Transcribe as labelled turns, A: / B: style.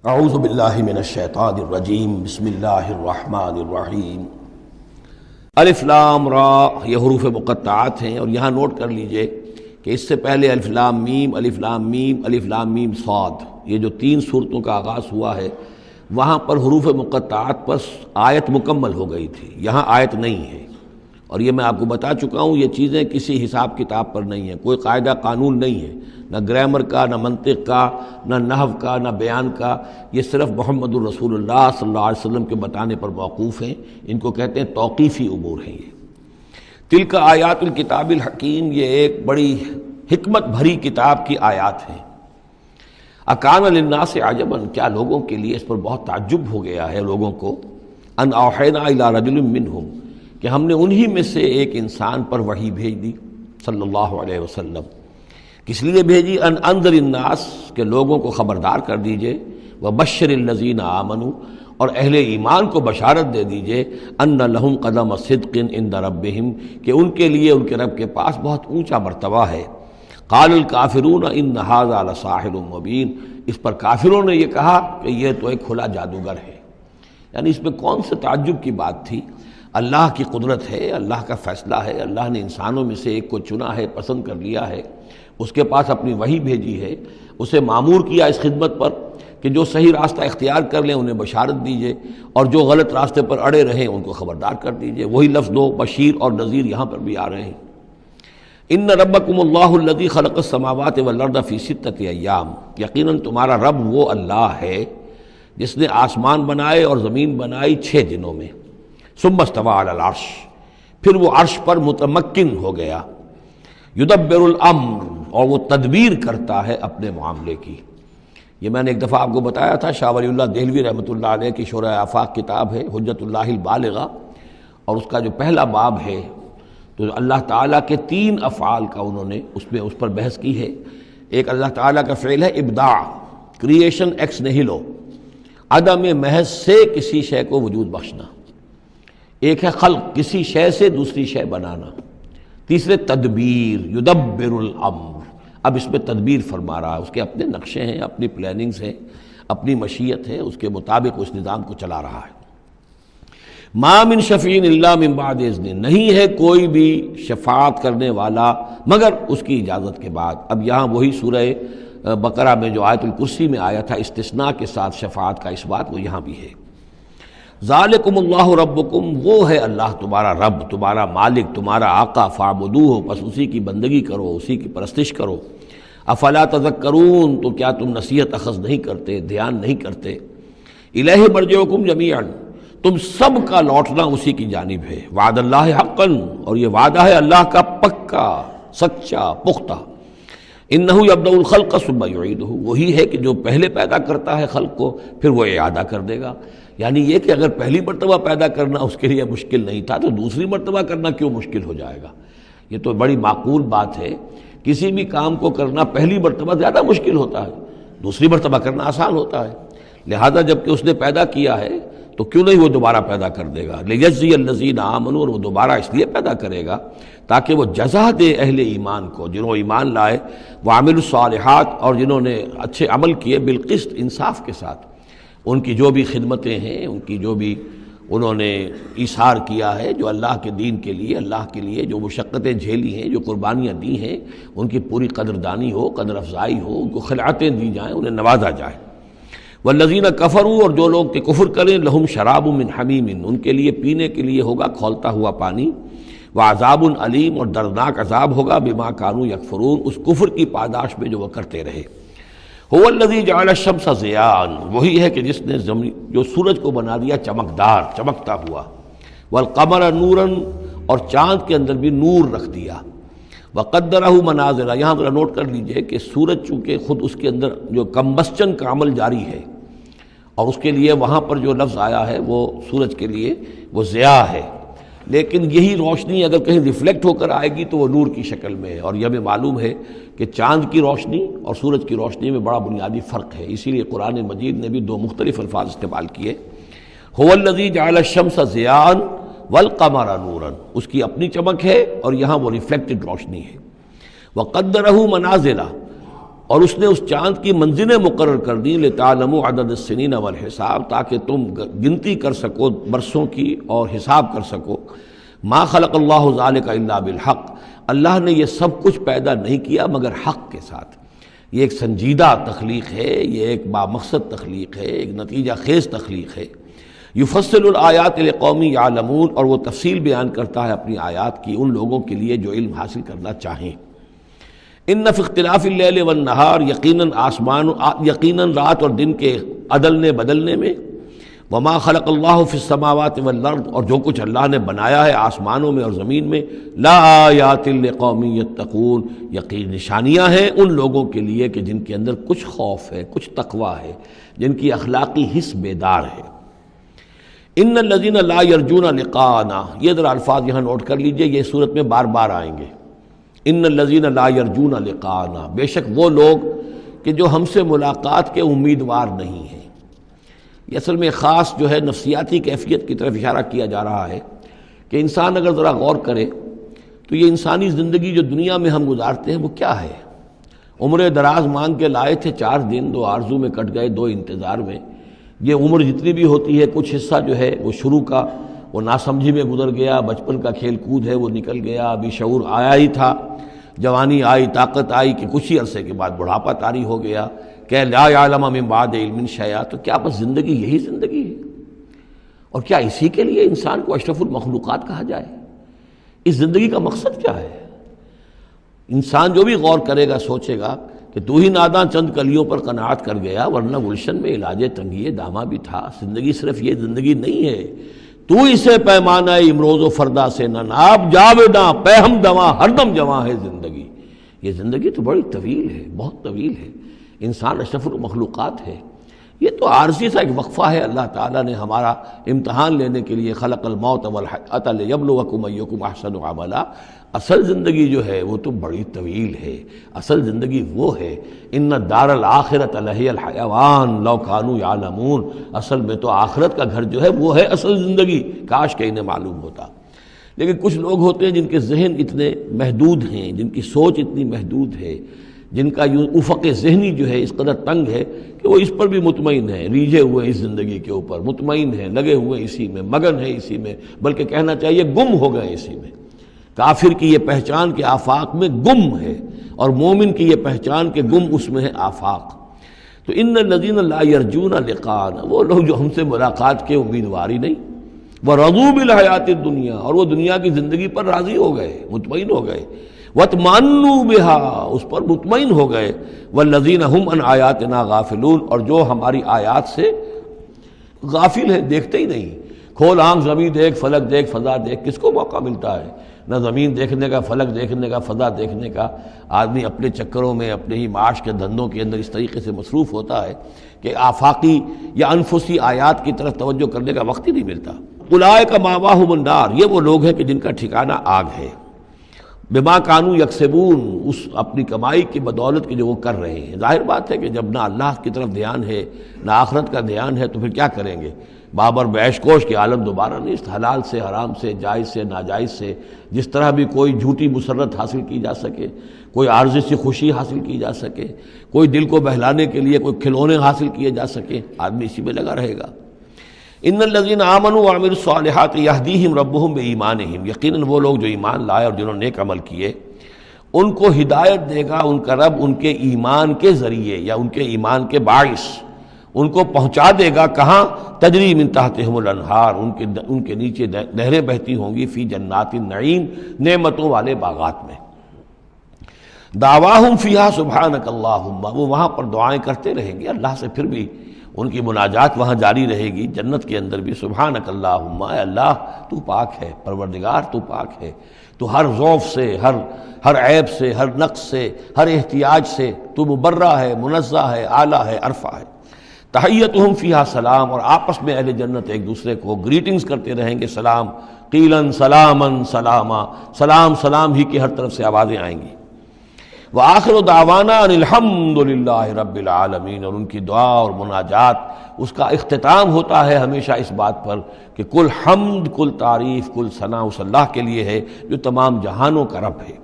A: اعوذ باللہ من الشیطان الرجیم بسم اللہ الرحمن الرحیم۔ الف لام را یہ حروف مقطعات ہیں، اور یہاں نوٹ کر لیجئے کہ اس سے پہلے الف لام میم، الف لام میم، الف لام میم صاد، یہ جو تین صورتوں کا آغاز ہوا ہے وہاں پر حروف مقطعات پر آیت مکمل ہو گئی تھی، یہاں آیت نہیں ہے۔ اور یہ میں آپ کو بتا چکا ہوں، یہ چیزیں کسی حساب کتاب پر نہیں ہیں، کوئی قاعدہ قانون نہیں ہے، نہ گرامر کا، نہ منطق کا، نہ نحو کا، نہ بیان کا، یہ صرف محمد الرسول اللہ صلی اللہ علیہ وسلم کے بتانے پر موقوف ہیں، ان کو کہتے ہیں توقیفی امور ہیں۔ یہ تلک آیات الکتاب الحکیم، یہ ایک بڑی حکمت بھری کتاب کی آیات ہیں۔ اکان للناس عجبا، کیا لوگوں کے لیے اس پر بہت تعجب ہو گیا ہے لوگوں کو، ان اوحینا الی رجل منہم، کہ ہم نے انہی میں سے ایک انسان پر وحی بھیج دی صلی اللہ علیہ وسلم۔ کس لیے بھیجی؟ ان انذر الناس، کہ لوگوں کو خبردار کر دیجئے، وبشر الذین آمنوا، اور اہل ایمان کو بشارت دے دیجئے، ان لہم قدم صدق عند ربہم، کہ ان کے لیے ان کے رب کے پاس بہت اونچا مرتبہ ہے۔ قال الکافرون ان ھذا لساحر مبین، اس پر کافروں نے یہ کہا کہ یہ تو ایک کھلا جادوگر ہے۔ یعنی اس میں کون سے تعجب کی بات تھی؟ اللہ کی قدرت ہے، اللہ کا فیصلہ ہے، اللہ نے انسانوں میں سے ایک کو چنا ہے، پسند کر لیا ہے، اس کے پاس اپنی وحی بھیجی ہے، اسے مامور کیا اس خدمت پر کہ جو صحیح راستہ اختیار کر لیں انہیں بشارت دیجئے، اور جو غلط راستے پر اڑے رہیں ان کو خبردار کر دیجئے۔ وہی لفظ دو، بشیر اور نذیر، یہاں پر بھی آ رہے ہیں۔ ان ربکم اللہ الذی خلق السماوات والارض فی ستۃ ایام، یقیناً تمہارا رب وہ اللہ ہے جس نے آسمان بنائے اور زمین بنائی 6 دنوں میں۔ ثم استوى علی العرش، پھر وہ عرش پر متمکن ہو گیا۔ یدبر الامر، اور وہ تدبیر کرتا ہے اپنے معاملے کی۔ یہ میں نے ایک دفعہ آپ کو بتایا تھا، شاہ ولی اللہ دہلوی رحمۃ اللہ علیہ کی شرح آفاق کتاب ہے حجت اللہ البالغہ، اور اس کا جو پہلا باب ہے تو اللہ تعالیٰ کے 3 افعال کا انہوں نے اس پر بحث کی ہے۔ ایک اللہ تعالیٰ کا فعل ہے ابداع، کریشن ایکس نہیلو، عدم محض سے کسی شے کو وجود بخشنا۔ ایک ہے خلق، کسی شے سے دوسری شے بنانا۔ تیسرے تدبیر، یدبر الامر، اب اس میں تدبیر فرما رہا ہے، اس کے اپنے نقشے ہیں، اپنی پلاننگز ہیں، اپنی مشیت ہے، اس کے مطابق اس نظام کو چلا رہا ہے۔ ما من شفیع الا من بعد اذن، نہیں ہے کوئی بھی شفاعت کرنے والا مگر اس کی اجازت کے بعد۔ اب یہاں وہی سورہ بقرہ میں جو آیت الکرسی میں آیا تھا استثناء کے ساتھ شفاعت کا اثبات، وہ یہاں بھی ہے۔ ذالکم اللہ ربکم، وہ ہے اللہ تمہارا رب، تمہارا مالک، تمہارا آقا، فاعبدوہ، بس اسی کی بندگی کرو، اسی کی پرستش کرو۔ افلا تذکرون، تو کیا تم نصیحت اخذ نہیں کرتے، دھیان نہیں کرتے؟ الیہ مرجعکم جمیعا، تم سب کا لوٹنا اسی کی جانب ہے۔ وعد اللہ حقا، اور یہ وعدہ ہے اللہ کا پکا، سچا، پختہ۔ انہ یبدأ الخلق ثم یعیدہ، وہی ہے کہ جو پہلے پیدا کرتا ہے خلق کو پھر وہ اعادہ کر دے گا۔ یعنی یہ کہ اگر پہلی مرتبہ پیدا کرنا اس کے لیے مشکل نہیں تھا تو دوسری مرتبہ کرنا کیوں مشکل ہو جائے گا؟ یہ تو بڑی معقول بات ہے۔ کسی بھی کام کو کرنا پہلی مرتبہ زیادہ مشکل ہوتا ہے، دوسری مرتبہ کرنا آسان ہوتا ہے۔ لہذا جب کہ اس نے پیدا کیا ہے تو کیوں نہیں وہ دوبارہ پیدا کر دے گا؟ لیجزی الذین آمنوا، اور وہ دوبارہ اس لیے پیدا کرے گا تاکہ وہ جزا دے اہل ایمان کو، جنہوں ایمان لائے، وعملوا الصالحات، اور جنہوں نے اچھے عمل کیے، بالقسط، انصاف کے ساتھ۔ ان کی جو بھی خدمتیں ہیں، ان کی جو بھی انہوں نے ایثار کیا ہے، جو اللہ کے دین کے لیے، اللہ کے لیے جو مشقتیں جھیلی ہیں، جو قربانیاں دی ہیں، ان کی پوری قدردانی ہو، قدر افزائی ہو، ان کو خلعتیں دی جائیں، انہیں نوازا جائے۔ والذین کفروا، اور جو لوگ کہ کفر کریں، لہم شراب من حمیم، ان کے لیے پینے کے لیے ہوگا کھولتا ہوا پانی، وعذاب علیم، اور دردناک عذاب ہوگا، بما کانوا یکفرون، اس کفر کی پاداش میں جو وہ کرتے رہے۔ هو الذی جعل الشمس ضیاء، وہی ہے کہ جس نے جو سورج کو بنا دیا چمکدار، چمکتا ہوا، والقمر نورا، اور چاند کے اندر بھی نور رکھ دیا، وقدرہ منازل، یہاں ذرا نوٹ کر لیجئے کہ سورج چونکہ خود اس کے اندر جو کمبسچن کا عمل جاری ہے، اور اس کے لیے وہاں پر جو لفظ آیا ہے وہ سورج کے لیے وہ ضیاء ہے، لیکن یہی روشنی اگر کہیں ریفلیکٹ ہو کر آئے گی تو وہ نور کی شکل میں ہے۔ اور یہ ہمیں معلوم ہے کہ چاند کی روشنی اور سورج کی روشنی میں بڑا بنیادی فرق ہے، اسی لیے قرآن مجید نے بھی 2 مختلف الفاظ استعمال کیے۔ هو الذی جعل الشمس ضیاء والقمر نورا، اس کی اپنی چمک ہے اور یہاں وہ ریفلیکٹڈ روشنی ہے۔ وقدرہ منازل، اور اس نے اس چاند کی منزلیں مقرر کر دیں لتعلموا عدد السنین والحساب، تاکہ تم گنتی کر سکو برسوں کی اور حساب کر سکو۔ ما خلق اللہ ذلک الا بالحق، اللہ نے یہ سب کچھ پیدا نہیں کیا مگر حق کے ساتھ۔ یہ ایک سنجیدہ تخلیق ہے، یہ ایک بامقصد تخلیق ہے، ایک نتیجہ خیز تخلیق ہے۔ یفصل الآیات لقوم یعلمون، اور وہ تفصیل بیان کرتا ہے اپنی آیات کی ان لوگوں کے لیے جو علم حاصل کرنا چاہیں۔ ان فی اختلاف اللیل والنہار، یقیناً رات اور دن کے عدلنے بدلنے میں، وما خلق اللہ فی السماوات والارض، اور جو کچھ اللہ نے بنایا ہے آسمانوں میں اور زمین میں، لا آیات لقوم یتقون، یقین نشانیاں ہیں ان لوگوں کے لیے کہ جن کے اندر کچھ خوف ہے، کچھ تقویٰ ہے، جن کی اخلاقی حس بیدار ہے۔ ان الذین لا یرجون لقاءنا، یہ ذرا الفاظ یہاں نوٹ کر لیجئے، یہ صورت میں بار بار آئیں گے۔ ان الذین لا یرجون لقاءنا، بے شک وہ لوگ کہ جو ہم سے ملاقات کے امیدوار نہیں ہیں۔ یہ اصل میں خاص جو ہے نفسیاتی کیفیت کی طرف اشارہ کیا جا رہا ہے کہ انسان اگر ذرا غور کرے تو یہ انسانی زندگی جو دنیا میں ہم گزارتے ہیں وہ کیا ہے؟ عمر دراز مانگ کے لائے تھے 4 دن، 2 آرزو میں کٹ گئے 2 انتظار میں۔ یہ عمر جتنی بھی ہوتی ہے کچھ حصہ جو ہے وہ شروع کا وہ ناسمجھی میں گزر گیا، بچپن کا کھیل کود ہے وہ نکل گیا، ابھی شعور آیا ہی تھا، جوانی آئی، طاقت آئی کہ کچھ ہی عرصے کے بعد بڑھاپا طاری ہو گیا کہ لا یعلم من بعد علم شیئا۔ تو کیا بس زندگی یہی زندگی ہے؟ اور کیا اسی کے لیے انسان کو اشرف المخلوقات کہا جائے؟ اس زندگی کا مقصد کیا ہے؟ انسان جو بھی غور کرے گا سوچے گا کہ تو ہی ناداں چند کلیوں پر قناعت کر گیا، ورنہ گلشن میں علاج تنگی دامہ بھی تھا۔ زندگی صرف یہ زندگی نہیں ہے، تو اسے پیمانہ امروز و فردا سے نہ ناب، جاویداں پہ ہم دواں ہر دم جواں ہے زندگی۔ یہ زندگی تو بڑی طویل ہے، بہت طویل ہے۔ انسان اشرف المخلوقات ہے۔ یہ تو عارضی سا ایک وقفہ ہے، اللہ تعالیٰ نے ہمارا امتحان لینے کے لیے خلق الموت والحیات لیبلوکم ایکم احسن عملا۔ اصل زندگی جو ہے وہ تو بڑی طویل ہے، اصل زندگی وہ ہے ان الدار الآخرۃ لہی الحیوان لو کانوا یعلمون۔ اصل میں تو آخرت کا گھر جو ہے وہ ہے اصل زندگی، کاش کہ انہیں معلوم ہوتا۔ لیکن کچھ لوگ ہوتے ہیں جن کے ذہن اتنے محدود ہیں، جن کی سوچ اتنی محدود ہے، جن کا افق ذہنی جو ہے اس قدر تنگ ہے کہ وہ اس پر بھی مطمئن ہے، ریجھے ہوئے اس زندگی کے اوپر مطمئن ہے، لگے ہوئے اسی میں، مگن ہے اسی میں، بلکہ کہنا چاہیے گم ہو گئے اسی میں۔ کافر کی یہ پہچان کہ آفاق میں گم ہے، اور مومن کی یہ پہچان کہ گم اس میں ہے آفاق۔ تو ان الذین لا یرجون لقاءنا، وہ لوگ جو ہم سے ملاقات کے امیدوار ہی نہیں، ورضوا بالحیات الدنیا، اور وہ دنیا کی زندگی پر راضی ہو گئے، مطمئن ہو گئے، وَاطْمَأَنُّوا بِهَا، اس پر مطمئن ہو گئے، وَالَّذِينَ هُمْ عَنْ آیَاتِنَا غَافِلُونَ، اور جو ہماری آیات سے غافل ہے، دیکھتے ہی نہیں۔ کھول آنکھ، زمین دیکھ، فلک دیکھ، فضا دیکھ، کس کو موقع ملتا ہے؟ نہ زمین دیکھنے کا، فلک دیکھنے کا، فضا دیکھنے کا۔ آدمی اپنے چکروں میں، اپنے ہی معاش کے دھندوں کے اندر اس طریقے سے مصروف ہوتا ہے کہ آفاقی یا انفسی آیات کی طرف توجہ کرنے کا وقت ہی نہیں ملتا۔ اولئک مأواہم النار، یہ وہ لوگ ہیں کہ جن کا ٹھکانہ آگ ہے۔ بما کانوا یکسبون، اس اپنی کمائی کی بدولت کی جو وہ کر رہے ہیں۔ ظاہر بات ہے کہ جب نہ اللہ کی طرف دھیان ہے نہ آخرت کا دھیان ہے تو پھر کیا کریں گے؟ بابر بیش کوش کے عالم دوبارہ نہیں، حلال سے، حرام سے، جائز سے، ناجائز سے جس طرح بھی کوئی جھوٹی مسرت حاصل کی جا سکے، کوئی عارضی سی خوشی حاصل کی جا سکے، کوئی دل کو بہلانے کے لیے کوئی کھلونے حاصل کیے جا سکے، آدمی اسی میں لگا رہے گا۔ ان الذین آمنوا وعملوا الصالحات یہدیہم ربہم بایمانہم، یقیناً وہ لوگ جو ایمان لائے اور جنہوں نے نیک عمل کیے ان کو ہدایت دے گا ان کا رب ان کے ایمان کے ذریعے یا ان کے ایمان کے باعث، ان کو پہنچا دے گا کہاں؟ تجری من تحتہم الانہار، ان کے نیچے نہریں بہتی ہوں گی، فی جنات النعیم، نعمتوں والے باغات میں۔ دعواہم فیہا سبحانک اللہم، وہ وہاں پر دعائیں کرتے رہیں گے اللہ سے، پھر بھی ان کی مناجات وہاں جاری رہے گی، جنت کے اندر بھی سبحانک اللہم، اے اللہ تو پاک ہے، پروردگار تو پاک ہے، تو ہر ضعف سے، ہر عیب سے، ہر نقص سے، ہر احتیاج سے تو مبرہ ہے، منزہ ہے، اعلیٰ ہے، عرفہ ہے۔ تحیتہم فیہا سلام، اور آپس میں اہل جنت ایک دوسرے کو گریٹنگز کرتے رہیں گے، سلام، قیلاً سلاماً سلاما، سلام سلام ہی کی ہر طرف سے آوازیں آئیں گی۔ وآخر دعوانا ان الحمد للہ رب العالمین، اور ان کی دعا اور مناجات اس کا اختتام ہوتا ہے ہمیشہ اس بات پر کہ کل حمد، کل تعریف، کل ثنا اس اللہ کے لیے ہے جو تمام جہانوں کا رب ہے۔